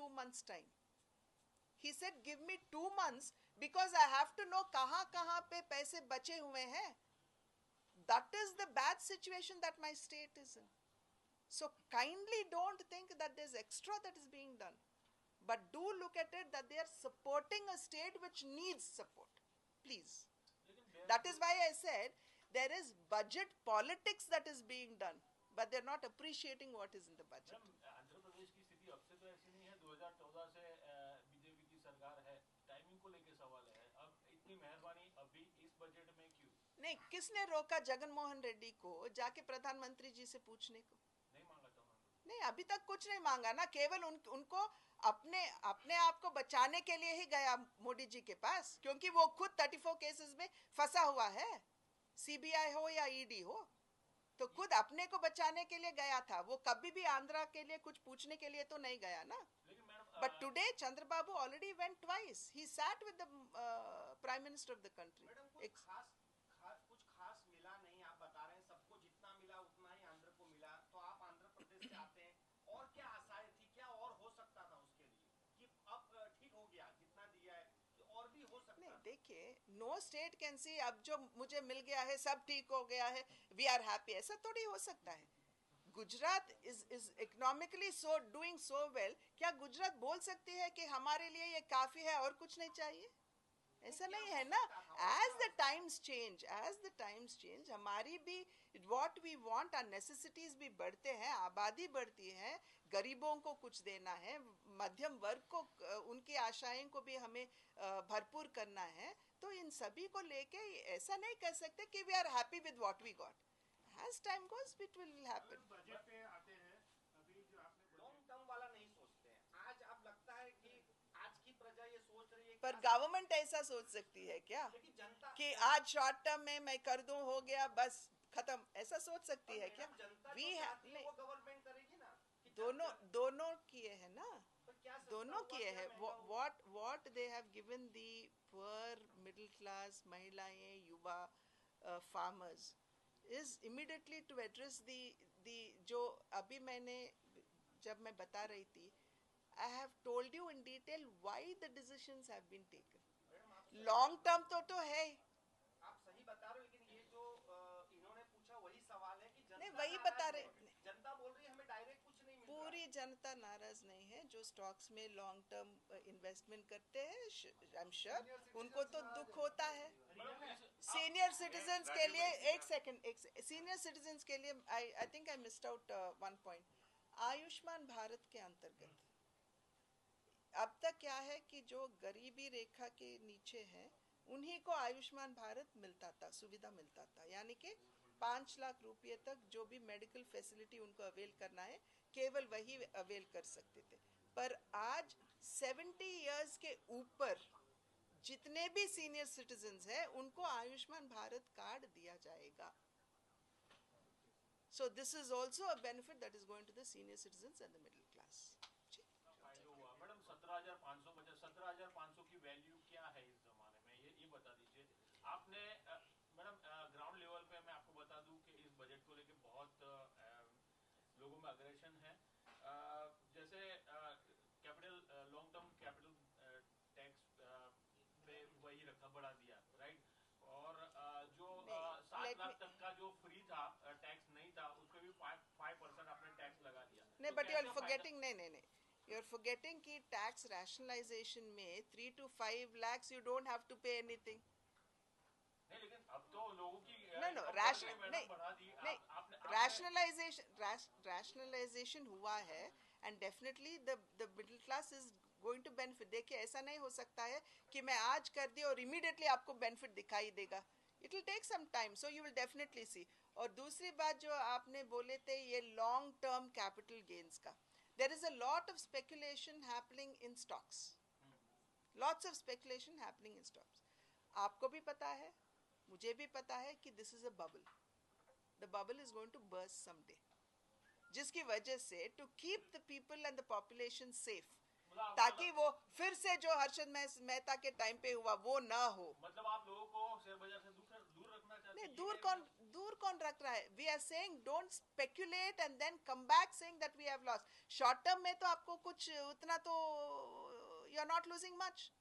2 months time. He said, give me 2 months because I have to know कहाँ पे पैसे बचे हुए हैं. That is the bad situation that my state is in. So kindly don't think that there's extra that is being done. But do look at it that they are supporting a state which needs support. Please. That is why I said there is budget politics that is being done. But they're not appreciating what is in the budget. Andhra Pradesh की स्थिति अब से तो ऐसी नहीं है. 2014 से BJP की सरकार है. टाइमिंग को लेके सवाल है. अब इतनी मेहरबानी अभी इस बजट में क्यों नहीं? किसने रोका जगन मोहन रेड्डी को जाके प्रधानमंत्री जी से पूछने को? नहीं मांगा था उन्होंने. नहीं, अभी तक कुछ नहीं मांगा ना. केवल उनको अपने आप को बचाने के लिए ही गया मोदी जी के पास, क्योंकि वो खुद 34 केसेस में फंसा हुआ है. सीबीआई हो या ईडी हो, तो खुद अपने को बचाने के लिए गया था. वो कभी भी आंध्रा के लिए कुछ पूछने के लिए तो नहीं गया ना. But today Chandrababu already went twice. He sat with the prime minister of the country. कुछ खास मिला नहीं. आप बता रहे हैं सबको जितना मिला उतना ही आंध्र को मिला. तो आप आंध्र प्रदेश से आते हैं, और क्या आशाएं थी, क्या और हो सकता था उसके लिए कि अब ठीक हो गया जितना दिया है, और भी हो सकता? नहीं, देखिए, नो स्टेट कैन सी अब जो मुझे मिल गया है सब ठीक हो गया है, वी आर हैप्पी. ऐसा थोड़ी हो सकता है. Gujarat is economically so doing so well. क्या गुजरात बोल सकती है कि हमारे लिए ये काफी है और कुछ नहीं चाहिए? ऐसा नहीं है ना. एज द टाइम्स चेंज हमारी भी what we want, our necessities भी बढ़ते हैं, आबादी बढ़ती है, गरीबों को कुछ देना है, मध्यम वर्ग को उनकी आशाएं को भी हमें भरपूर करना है. तो इन सभी को लेके ऐसा नहीं कह सकते कि we are happy with what we got. As time goes it will happen. Budget पे आते हैं, अभी जो आपने लॉन्ग टर्म वाला नहीं सोचते हैं. आज अब लगता है कि आज की प्रजा ये सोच रही है, पर गवर्नमेंट ऐसा सोच सकती है क्या कि आज शॉर्ट टर्म में मैं कर दूं, हो गया बस खत्म? ऐसा सोच सकती है क्या? वी नहीं, गवर्नमेंट करेगी ना. दोनों किए हैं ना. दोनों किए हैं. What they have given the poor middle class महिलाएं, युवा, farmers is immediately to address the जो अभी मैंने जब मैं बता रही थी, I have told you in detail why the decisions have been taken. Long term तो है. आप सही बता रहे हो, लेकिन ये जो इन्होंने पूछा वही सवाल है कि नहीं, वही बता रहे. जनता बोल रही है हमें डायरेक्ट कुछ नहीं मिल रहा. पूरी जनता नाराज नहीं है. जो स्टॉक्स में लॉन्ग टर्म इन्वेस्टमेंट करते हैं, आई एम श्योर उनको तो दुख होता है. सीनियर सिटीजन्स के लिए एक सेकंड सीनियर सिटीजन्स के लिए I think I missed out one point. Ayushman Bharat के अंतर्गत अब तक क्या है कि जो गरीबी रेखा के नीचे हैं उन्हीं को आयुष्मान भारत मिलता था, सुविधा मिलता था. यानी कि 5 लाख रुपये तक जो भी मेडिकल फैसिलिटी उनको अवेल करना है, केवल वही अवेल कर सकते थे. पर आज 70 इयर्स के ऊपर जितने भी सीनियर सिटीजन्स हैं उनको आयुष्मान भारत कार्ड दिया जाएगा. So this is also a benefit that is going to the senior citizens and the middle class. Madam 17,500 की वैल्यू क्या है इस जमाने में, ये बता दीजिए. आपने मैडम ग्राउंड लेवल पे मैं आपको बता दूं कि इस बजट को लेके बहुत लोगों में अग्रेशन है. जैसे capital long term capital tax पे वही रखा, बढ़ा दिया, राइट. और जो 7 लाख तक का जो फ्री था, टैक्स नहीं था, उस पर भी 5% आपने टैक्स लगा दिया. नहीं, बट यू आर फॉरगेटिंग. नहीं, यू आर फॉरगेटिंग कि टैक्स रैशनलाइजेशन में 3 to 5 lakhs you don't have to pay anything. नहीं, लेकिन अब तो लोगों की रैशनलाइजेशन हुआ है and definitely the middle class is going to benefit. देखिए, ऐसा नहीं हो सकता है कि मैं आज कर दिया और इमीडिएटली आपको बेनिफिट दिखाई देगा. It will take some time, so you will definitely see. और दूसरी बात जो आपने बोले थे ये लॉन्ग टर्म कैपिटल गेन्स का, there is a lot of speculation happening in stocks. Lots of speculation happening in stocks. आपको भी पता है, मुझे भी पता है कि this is a bubble. The bubble is going to burst someday, जिसकी वजह से to keep the people and the population safe, ताकि वो फिर से जो हर्षद मेहता के टाइम पे हुआ वो ना हो. मतलब आप लोगों को शेयर बाजार से दूर रखना चाहते हैं? नहीं, दूर कौन रख रहा है? We are saying don't speculate and then come back saying that we have lost. Short term में तो आपको कुछ उतना तो you are not losing much.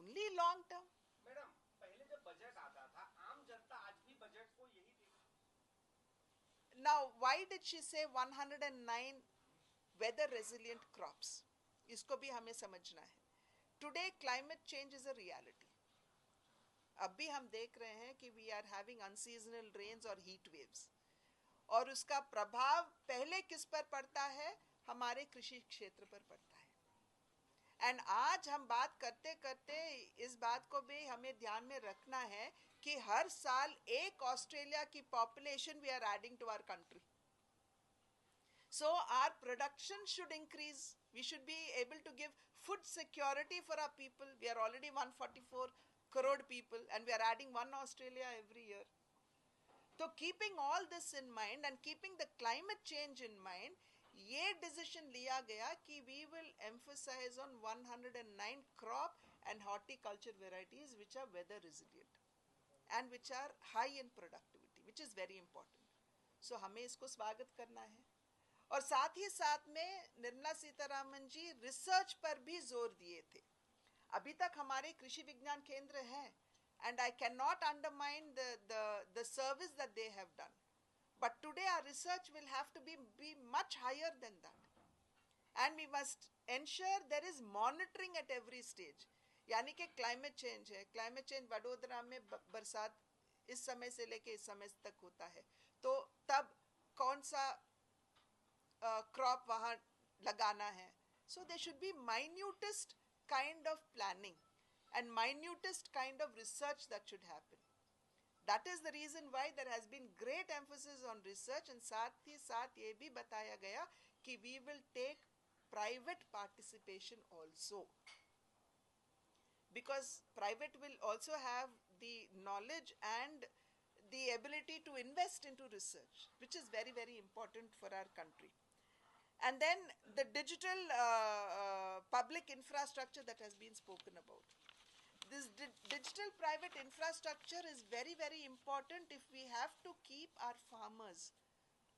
Only long term. Madam, पहले जब बजट आता था, आम जनता आज भी बजट को यही देखती है। Now, why did she say 109 weather resilient crops? इसको भी हमें समझना है. Today, climate change is a reality. अभी हम देख रहे हैं कि we are having unseasonal rains और heat waves. और उसका प्रभाव पहले किस पर पड़ता है? हमारे कृषि क्षेत्र पर पड़ता है. एंड आज हम बात करते करते इस बात को भी हमें ध्यान में रखना है कि हर साल एक ऑस्ट्रेलिया की population we are adding to our country. So our production should increase. We should be able to give food security for our people. We are already 144 crore people and we are adding one Australia every year. So keeping all this in mind and keeping the climate change in mind, ये decision लिया गया कि we will emphasize on 109 crop and horticulture varieties which are weather resilient and which are high in productivity, which is very important. So हमें इसको स्वागत करना है. और साथ ही साथ में निर्मला सीतारामन जी रिसर्च पर भी जोर दिए थे. अभी तक हमारे कृषि विज्ञान केंद्र हैं and I cannot undermine the service that they have done. But today our research will have to be much higher than that. And we must ensure there is monitoring at every stage. यानी कि climate change है. Climate change Vadodara में बरसात इस समय से लेके इस समय तक होता है. तो तब कौन सा crop वहाँ लगाना है. So there should be minutest kind of planning and minutest kind of research that should happen. That is the reason why there has been great emphasis on research and साथ ही साथ ये भी बताया गया कि we will take private participation also. Because private will also have the knowledge and the ability to invest into research, which is very, very important for our country. And then the digital public infrastructure that has been spoken about. This digital private infrastructure is very, very important if we have to keep our farmers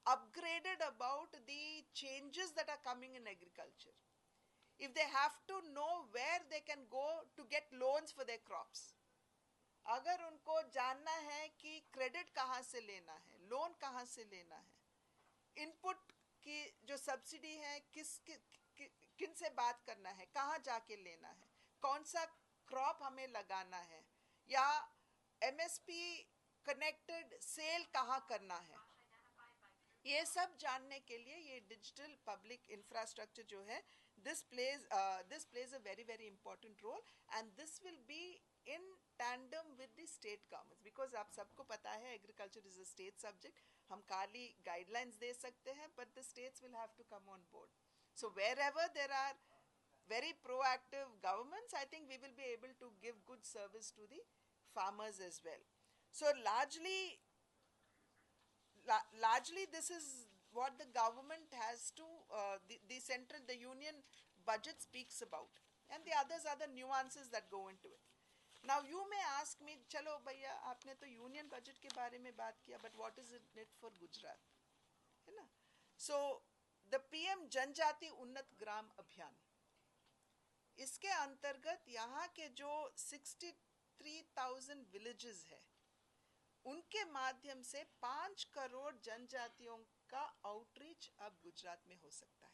upgraded about the changes that are coming in agriculture. If they have to know where they can go to get loans for their crops. अगर उनको जानना है कि credit कहाँ से लेना है, loan कहाँ से लेना है, इनपुट की जो सब्सिडी है किन से बात करना है, कहाँ जाके लेना है, कौन सा क्रॉप हमें लगाना है, या एमएसपी कनेक्टेड सेल कहाँ करना है, ये सब जानने के लिए ये डिजिटल पब्लिक इंफ्रास्ट्रक्चर जो है this plays a very, very important role, and this will be in tandem with the state governments, because आप सबको पता है agriculture is a state subject. हम खाली guidelines दे सकते हैं, but the states will have to come on board. So wherever there are very proactive governments, I think we will be able to give good service to the farmers as well. So largely this is what the government has to, the central, the union budget speaks about, and the others are the nuances that go into it. Now you may ask me, चलो भैया आपने तो union budget के बारे में बात किया, but what is it for Gujarat, है ना? So the PM जनजाति उन्नत ग्राम अभियान, इसके अंतर्गत यहाँ के जो 63,000 villages है, उनके माध्यम से 5 करोड़ जनजातियों का आउटरीच अब गुजरात में हो सकता है.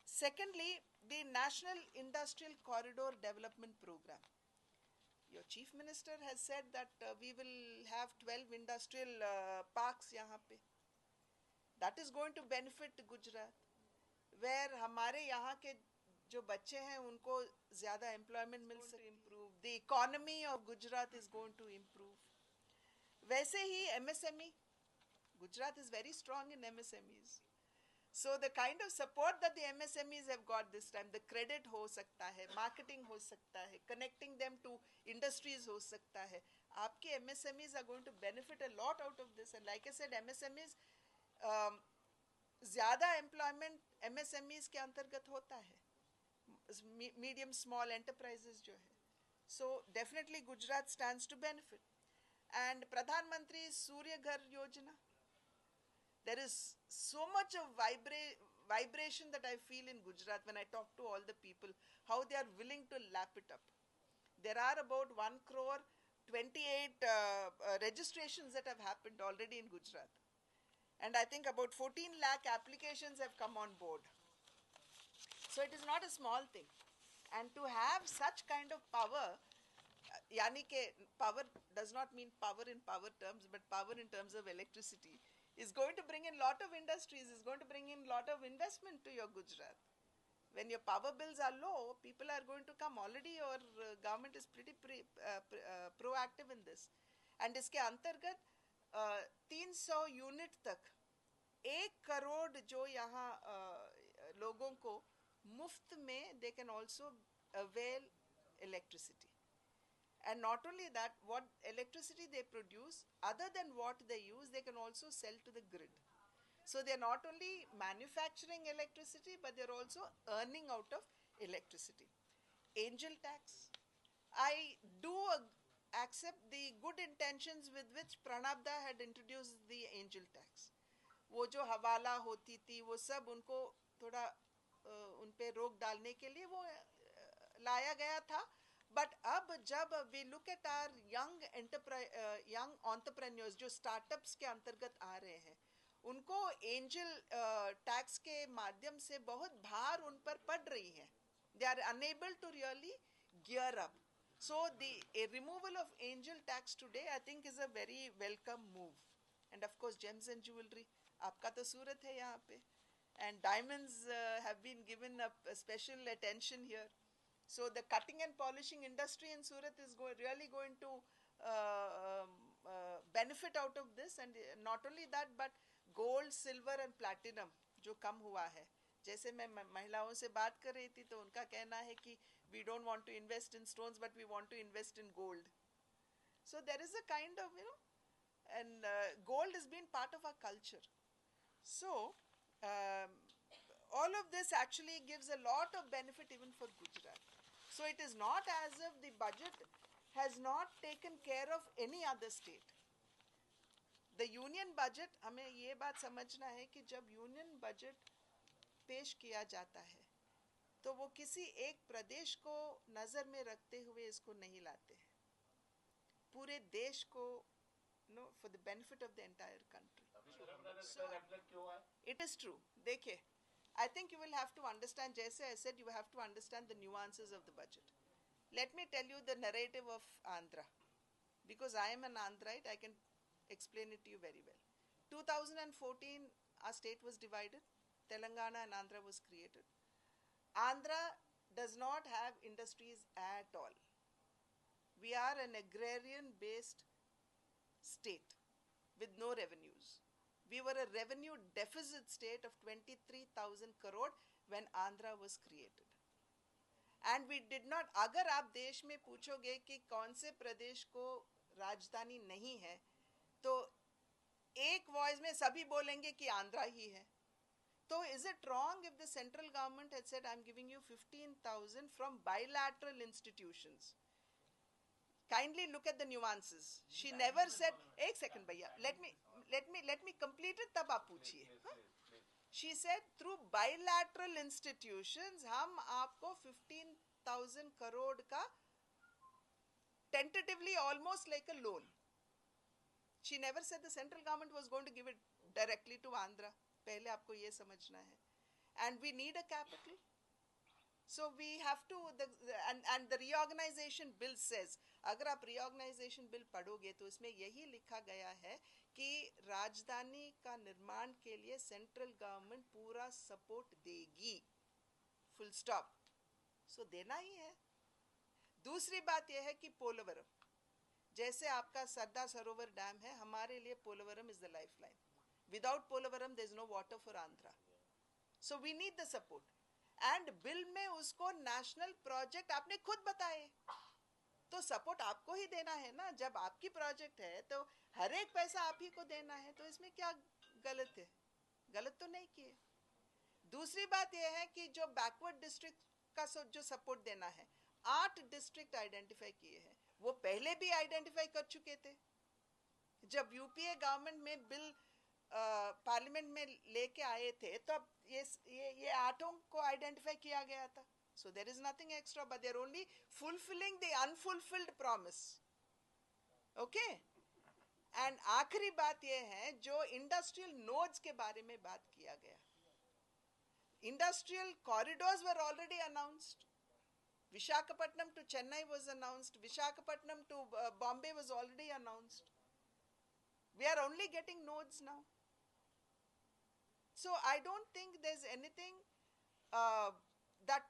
Secondly, the National Industrial Corridor Development Program. Your Chief Minister has said that we will have 12 industrial parks यहाँ पे. That is going to benefit Gujarat, where हमारे यहाँ के जो बच्चे हैं उनको ज़्यादा employment मिल सकती है. Improve. The economy of Gujarat is going to improve. वैसे ही MSME, Gujarat is very strong in MSMEs. So the kind of support that the MSMEs have got this time, the credit हो सकता है, marketing हो सकता है, connecting them to industries हो सकता है. आपके MSMEs are going to benefit a lot out of this. And like I said, MSMEs, ज़्यादा employment MSMEs के अंतर्गत होता है. Medium, small enterprises जो है. So definitely Gujarat stands to benefit. and Pradhan Mantri Surya Ghar Yojana. There is so much of vibration that I feel in Gujarat when I talk to all the people, how they are willing to lap it up. There are about 1 crore 28 registrations that have happened already in Gujarat. And I think about 14 lakh applications have come on board. So it is not a small thing. And to have such kind of power, yani ke power does not mean power in power terms, but power in terms of electricity, is going to bring in lot of industries, is going to bring in lot of investment to your Gujarat. When your power bills are low, people are going to come. Already your government is pretty proactive in this. And इसके अंतर्गत 300 unit तक 1 करोड़ जो यहाँ लोगों को मुफ्त में they can also avail electricity. And not only that, what electricity they produce, other than what they use, they can also sell to the grid. So they are not only manufacturing electricity, but they are also earning out of electricity. Angel tax. I do accept the good intentions with which Pranab Da had introduced the angel tax. वो जो हवाला होती थी, वो सब उनको थोड़ा उन पे रोक डालने के लिए वो लाया गया था. But अब जब we look at our young entrepreneurs जो startups के अंतर्गत आ रहे हैं, उनको एंजल टैक्स के माध्यम से बहुत भार उन पर पड़ रही है. They are unable to really gear up. So a removal of angel tax today, I think, is a very welcome move. And of course, gems and jewelry. आपका तो सूरत है यहाँ पे, and diamonds have been given a special attention here. So the cutting and polishing industry in Surat is really going to benefit out of this. And not only that, but gold, silver and platinum जो कम हुआ है. जैसे मैं महिलाओं से बात कर रही थी तो उनका कहना है कि we don't want to invest in stones, but we want to invest in gold. So there is a kind of, and gold has been part of our culture. So all of this actually gives a lot of benefit even for Gujarat. So it is not as if the budget has not taken care of any other state. The union budget, हमें ये बात समझना है कि जब union budget पेश किया जाता है तो वो किसी एक प्रदेश को नजर में रखते हुए इसको नहीं लाते हैं. पूरे देश को, for the benefit of the entire country. So it is true. देखिए, I think you will have to understand, जैसे I said, you have to understand the nuances of the budget. Let me tell you the narrative of Andhra. Because I am an Andhraite, I can explain it to you very well. 2014, our state was divided. Telangana and Andhra was created. Andhra does not have industries at all. We are an agrarian-based state with no revenues. We were a revenue deficit state of 23,000 crore when Andhra was created. And we did not, अगर आप देश में पूछोगे कि कौन से प्रदेश को राजधानी नहीं है, तो एक वॉइस में सभी बोलेंगे कि आंध्रा ही है. So is it wrong if the central government had said, I'm giving you 15,000 from bilateral institutions? Kindly look at the nuances. She never said, एक second भैया, let me complete it, तब आप पूछिए. She said, through bilateral institutions, हम आपको 15,000 crore का tentatively almost like a loan. She never said the central government was going to give it directly to Andhra. पहले आपको ये समझना है. And we need a capital. So we have to, and the reorganization bill says, अगर आप reorganization bill पढ़ोगे तो इसमें यही लिखा गया है कि राजधानी का निर्माण के लिए सेंट्रल गवर्नमेंट पूरा सपोर्ट देगी. Full stop. सो देना ही है. दूसरी बात यह है कि पोलवरम, जैसे आपका सरदार सरोवर डैम है, हमारे लिए Polavaram is the lifeline. Without Polavaram, there is no water for Andhra. So we need the support. And bill में उसको national project आपने खुद बताए, तो support आपको ही देना है ना. जब आपकी project है तो हर एक पैसा आप ही को देना है, तो इसमें क्या गलत है? गलत तो नहीं किए. दूसरी बात यह है कि जो backward district का जो support देना है, 8 district identify किए हैं. वो पहले भी identify कर चुके थे. जब यूपीए गवर्नमेंट में बिल पार्लियामेंट में लेके आए थे तो अब ये आठों को आइडेंटिफाई किया गया था. So there is nothing extra, but they're only fulfilling the unfulfilled promise. Okay? And आखिरी बात ये है जो इंडस्ट्रियल नोड्स के बारे में बात किया गया. Industrial corridors were already announced. Visakhapatnam to Chennai was announced. Visakhapatnam to Bombay was already announced. We are only getting nodes now. So I don't think there's anything that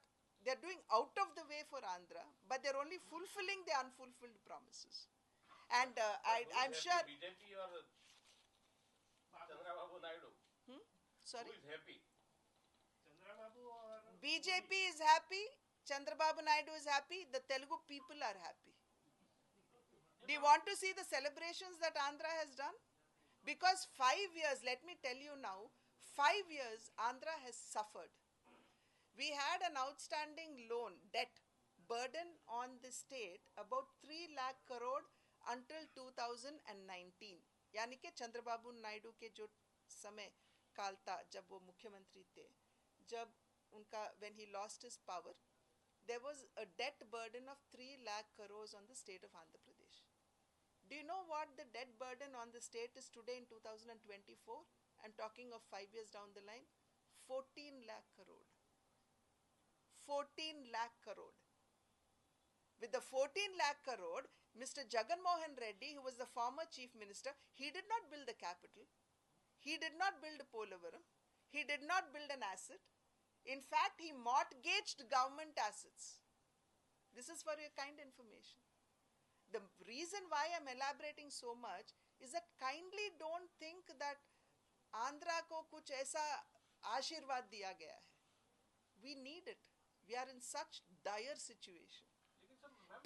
they're doing out of the way for Andhra, but they're only fulfilling the unfulfilled promises. And I'm sure. BJP or Chandrababu Naidu? Sorry. Who is happy? BJP is happy. Chandrababu Naidu is happy. The Telugu people are happy. Do you want to see the celebrations that Andhra has done? Because 5 years, let me tell you now, 5 years Andhra has suffered. We had an outstanding loan debt burden on the state about 3 lakh crore until 2019. यानी कि चंद्रबाबू नायडू के जो समय काल था जब वो मुख्यमंत्री थे, जब उनका when he lost his power, there was a debt burden of 3 lakh crores on the state of Andhra Pradesh. Do you know what the debt burden on the state is today in 2024? I'm talking of 5 years down the line. 14 lakh crore. 14 lakh crore. With the 14 lakh crore, Mr. Jagan Mohan Reddy, who was the former chief minister, he did not build the capital. He did not build Polavaram. He did not build an asset. In fact, he mortgaged government assets. This is for your kind information. The reason why I'm elaborating so much is that kindly don't think that Andhra ko kuch aisa आशीर्वाद दिया गया है. We need it. We are in such dire situation.